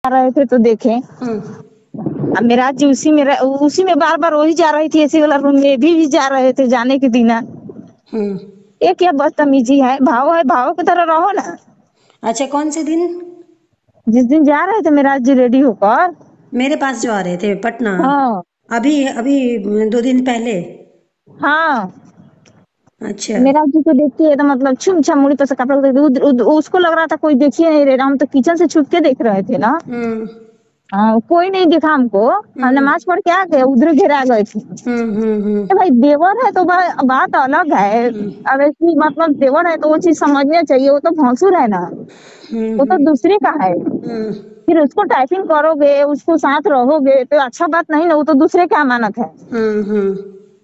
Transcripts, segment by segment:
रहे थे तो देखे। अब मेरा जी उसी में बार बार वही जा रही थी, एसी वाला रूम में भी जा रहे थे जाने के दिन। ये क्या बदतमीजी है, भाव की तरह रहो ना। अच्छा, कौन से दिन? जिस दिन जा रहे थे मेरा जी रेडी होकर मेरे पास जो आ रहे थे पटना? हाँ अभी अभी 2 दिन पहले? हाँ। अच्छा। मेरा जी को देखती है तो मतलब छुम छम मुड़ी पर से कपड़ा उसको लग रहा था कोई देखिए नहीं रहे, हम तो किचन से छुप के देख रहे थे ना। हाँ, कोई नहीं देखा हमको। हम नमाज पढ़ के आ गए, उधर घेरा गए थे। तो भाई देवर है तो बात अलग है। अब ऐसी मतलब देवर है तो वो चीज समझना चाहिए, वो तो भौंसुर है ना, वो तो दूसरे का है। फिर उसको टाइपिंग करोगे, उसको साथ रहोगे तो अच्छा बात नहीं ना, वो तो दूसरे का अमानत है।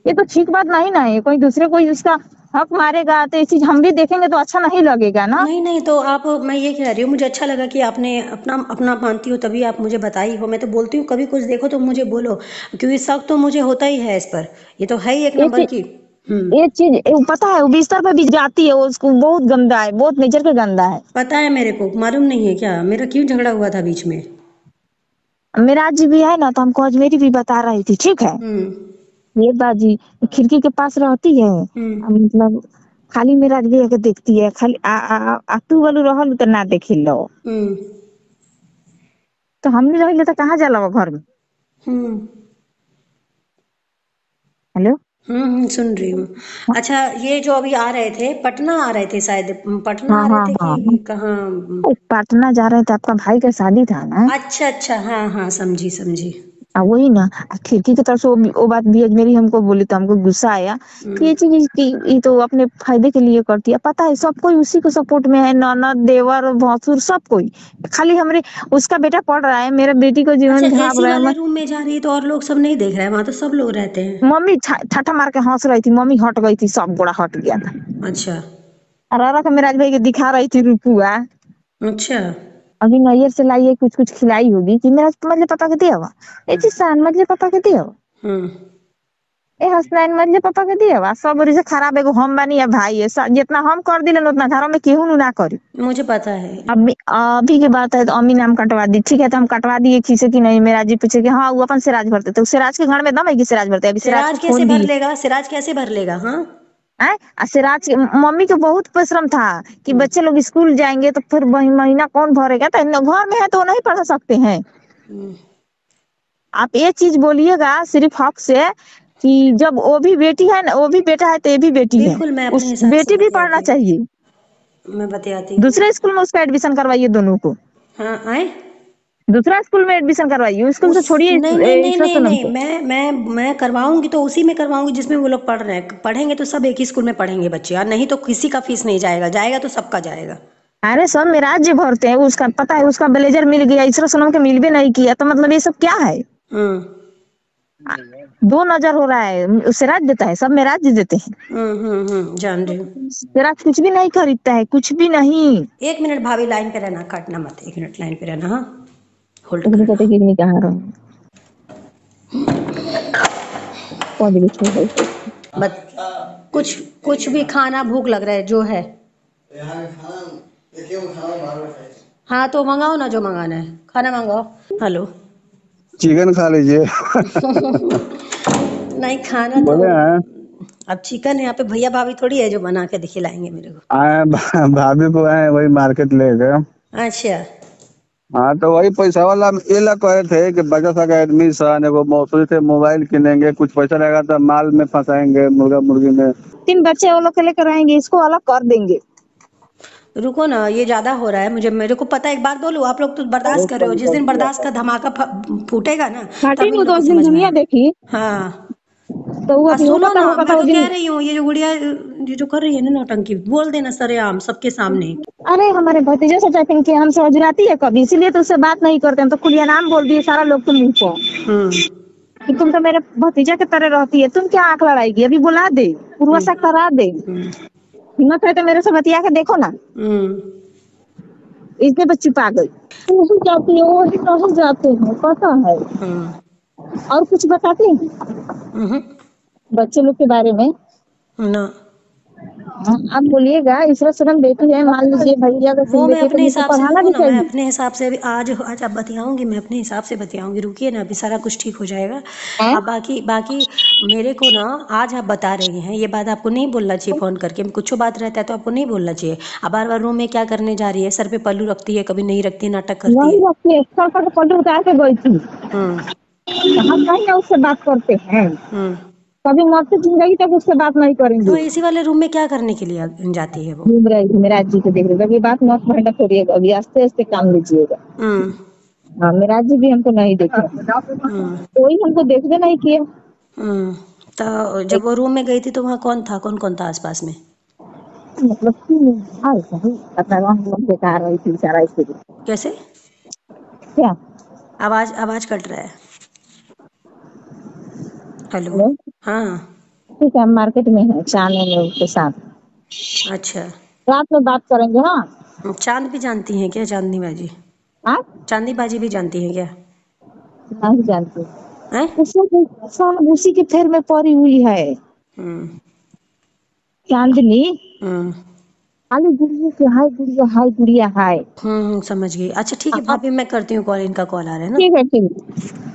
ये तो ठीक बात नहीं ना है, कोई दूसरे कोई उसका हक मारेगा तो ये चीज हम भी देखेंगे तो अच्छा नहीं लगेगा ना। नहीं तो आप, मैं ये कह रही हूँ, मुझे अच्छा लगा कि आपने अपना अपना मानती हो, तभी आप मुझे बताई हो। मैं तो बोलती हूँ कभी कुछ देखो तो मुझे बोलो, क्योंकि शक तो मुझे होता ही है इस पर। ये तो है ही एक नंबर की। ये चीज पता है, वो बिस्तर पे भी जाती है, उसको बहुत गंदा है, बहुत नेचर के गंदा है। पता है मेरे को, मालूम नहीं है क्या मेरा क्यों झगड़ा हुआ था बीच में? मेरा जी भी है ना, तो हमको अजमेरी भी बता रही थी, ठीक है। ये बाजी खिड़की के पास रहती है, मतलब खाली मेरा भी आके देखती है, खाली तू वालू रहल तो ना देखी लो। तो हमने रही तो कहाँ जाला घर में। हेलो। सुन रही हूँ। अच्छा, ये जो अभी आ रहे थे, पटना आ रहे थे शायद, पटना हाँ आ रहे हाँ थे हाँ कि कहाँ? पटना जा रहे थे, आपका भाई का शादी था ना। अच्छा, हाँ हाँ, समझी। वही ना। खिड़की की तरफ से वो बात भी अजमेरी हमको बोली तो हमको गुस्सा आया कि ये चीज ये तो अपने फायदे के लिए करती है। पता है सब कोई उसी को सपोर्ट में है, ननद देवर भसुर सब कोई। खाली हमरे उसका बेटा पढ़ रहा है, मेरे बेटी को अच्छा, जीवन झाप एसी रहा वाले है। रूम में जा रही है तो और लोग सब नहीं देख रहे हैं? वहां तो सब लोग रहते हैं। मम्मी ठाठा मार के हंस रही थी, मम्मी हट गई थी, सब गोड़ा हट गया था। अच्छा और के मेराज भाई के दिखा रही थी रुपुआ। अच्छा। अभी नैयर से लाई है, कुछ कुछ खिलाई होगी कि मेरा मतलब पता के दिया हुआ। ए जी सान मतलब पता के दिया हुआ। ए हसनैन मतलब पापा के दिए बा सब ओरी से खराब एगो हम बानी या भाई है, जितना हम कर दिले उतना घर में केहू ना करी। मुझे पता है। अभी की बात है तो अम्मी नाम कटवा दी, ठीक है तो हम कटवा दिए खीसे की नहीं। मेरा जी पूछे कि हाँ वो अपन सिराज भरते, तो सिराज के घर में दम है कि सिराज भरते, अभी सिराज को सिराज कैसे फोन भर दी लेगा? सिराज कैसे भर लेगा? हाँ। है। सिराज मम्मी को बहुत परिश्रम था कि बच्चे लोग स्कूल जाएंगे तो फिर महीना कौन भरेगा, तो घर में है तो नहीं पढ़ा सकते हैं। आप ये चीज बोलिएगा सिर्फ हक से कि जब वो भी बेटी है ना, वो भी बेटा है तो ये भी बेटी है, बिल्कुल, मैं अपने उस हिसाब से बेटी भी पढ़ना बतियाती चाहिए। हूँ, मैं बतियाती हूँ। दूसरे स्कूल में उसका एडमिशन करवाइए दोनों को, हाँ, आए। दूसरा स्कूल में एडमिशन करवाइए, स्कूल से उस छोड़िए नहीं नहीं नहीं ईश्वर नहीं सोनम नहीं, को। मैं करवाऊंगी तो उसी में करवाऊंगी जिसमें वो लोग पढ़ रहे हैं। पढ़ेंगे तो सब एक ही स्कूल में पढ़ेंगे बच्चे, और नहीं तो किसी का फीस नहीं जाएगा, जाएगा तो सबका जाएगा। अरे सब मेरा राज्य भरते हैं, उसका पता है, उसका ब्लेजर मिल गया, ईश्वर सोनम के मिल भी नहीं किया, तो मतलब ये सब क्या है। दो नजर हो रहा है, उससे राज्य देता है, सब में राज्य देते हैं। जान रही हूँ। तेरा कुछ भी नहीं खरीदता है, कुछ भी नहीं। 1 मिनट भाभी, लाइन पे रहना, काटना मत, 1 मिनट लाइन पे रहना, हाँ, होल्ड तो करना। कहते कि नहीं कहाँ रहो बट कुछ कुछ भी खाना, भूख लग रहा है जो है। हाँ तो मंगाओ ना, जो मंगाना है, खाना मंगाओ। हेलो। चिकन खा लीजिए। नहीं, खाना तो बोले हैं अब चिकन है यहाँ पे, भैया भाभी थोड़ी है जो बना के खिलाएंगे मेरे को। आए भाभी को आए वही मार्केट ले गए। अच्छा। हाँ तो वही पैसा वाला ये ला कहे थे कि बच्चा सा का एडमिशन, एगो मौसू से मोबाइल किनेंगे, कुछ पैसा रहेगा तो माल में फंसाएंगे, मुर्गा मुर्गी में। 3 बच्चे वो लोग के लेकर आएंगे, इसको अलग कर देंगे। रुको ना, ये ज्यादा हो रहा है, मेरे को पता है। एक बात बोलूं, आप लोग तो बर्दाश्त कर रहे हो, जिस दिन बर्दाश्त का धमाका फूटेगा ना, तब इन लोग को उस दिन समझ में दुनिया आएगा। देखी हाँ। तो वो अभी सुनो होगा ना, होगा मैं तो तो उस कह दिन। रही हूँ, ये जो गुड़िया ये जो कर रही है ना नौटंकी, बोल देना सरेआम सबके सामने। अरे हमारे भतीजे से चैटिंग की, हमसे अजराती है कभी, इसीलिए तो उससे बात नहीं करते, हम तो खुलिया नाम बोल दिए सारा लोग के मुंह को कि तुम तो मेरे भतीजा की तरह रहती है, तुम क्या आंख लड़ाएगी, अभी बुला दे, पूर्वसा करा दे, हिम्मत है तो मेरे से बतिया के देखो ना। इसने बच्ची पा गई, वही जाती है, वही नहीं जाते हैं, पता है। और कुछ बताते हैं बच्चे लोग के बारे में ना। आप बोलिएगा, ईश्वर शरण बेटी है, मान लीजिए भैया का वो मैं बेटी तो अपने मुझे हिसाब से, पढ़ाना रुको भी ना, मैं चाहिए। अपने हिसाब से अभी आज आप बतियाऊंगी, मैं अपने हिसाब से बतियाऊंगी, रुकिए ना, अभी सारा कुछ ठीक हो जाएगा। हैं? अब बाकी बाकी मेरे को ना, आज आप बता रही हैं ये बात, आपको नहीं बोलना चाहिए फोन करके, कुछ बात रहता है तो आपको नहीं बोलना चाहिए। अब बार बार रूम में क्या करने जा रही है, सर पे पल्लू रखती है, कभी नहीं रखती है, नाटक करती वही है। रखिए, सर पर पल्लू उतार के गई थी। हम्म हम कहीं ना उससे बात करते हैं, हम्म कभी मरते जिंदगी तक उससे बात नहीं तो करेंगे। एसी वाले रूम में क्या करने के लिए जाती है वो? घूम रही थी मेरा जी को देख रही थी। अभी बात मत भरना छोड़िएगा, अभी आस्ते आस्ते काम लीजिएगा। हम्म हाँ, मेरा जी भी हमको नहीं देखे, हम्म कोई हमको देखते नहीं किया। हम्म तो जब वो रूम में गई थी तो वहाँ कौन था, कौन कौन था आसपास में? मतलब कि हाल सही अपना हम लोग बेकार रही थी सारा स्थिति। कैसे? क्या? आवाज आवाज कट रहा है। हेलो। हेलो। हाँ। ठीक है, हम मार्केट में है, चाने में के साथ अच्छा। रात में बात करेंगे। हाँ। चांद भी जानती हैं क्या, चांदनी बाजी? आप चांदनी बाजी भी जानती हैं क्या? नहीं जानते, हैं? उसे सब उसी के फेर में पड़ी हुई है हम्म चांदनी। हम्म खाली गुड़िया के हाय गुड़िया हाय गुड़िया हाय। समझ गई। अच्छा ठीक है अब भाभी, मैं करती हूँ कॉल, इनका कॉल आ रहा है ना। ठीक है, ठीक है।